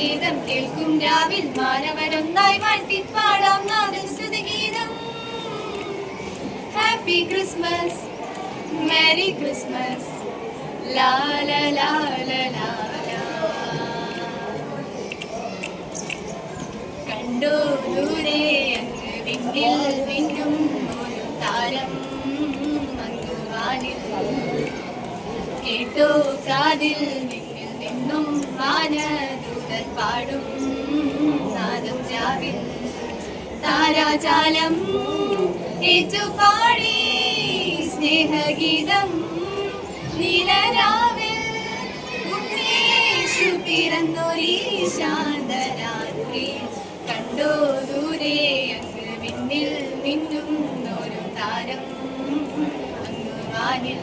ഗീതം കേൾക്കും രാവിൽ മാനവരൊന്നായി വാഴ്ത്തിപ്പാടാം നാദം സ്തുതിഗീതം. ഹാപ്പി ക്രിസ്മസ്, മേരി ക്രിസ്മസ്, ലാ ലാ ലാ ലാ ലാ. കണ്ടോ ദൂരെ അങ്ങ് വിണ്ണിൽ മിന്നും ഒരു താരം അങ്ങ് വാനിൽ. കേട്ടോ കാതിൽ നിന്നിൽ നിന്നും വാനദൂതർ പാടും നാദം രാവിൽ. താരാജാലം ഏറ്റുപാടി സ്നേഹഗീതം നീലരാവിൽ. ഉണ്ണീശു പിറന്നൊരീ ശാന്തരാത്രി. കണ്ടോ ദൂരെ അങ്ങ് വിണ്ണിൽ മിന്നും ഒരു താരം അങ്ങ് വാനിൽ.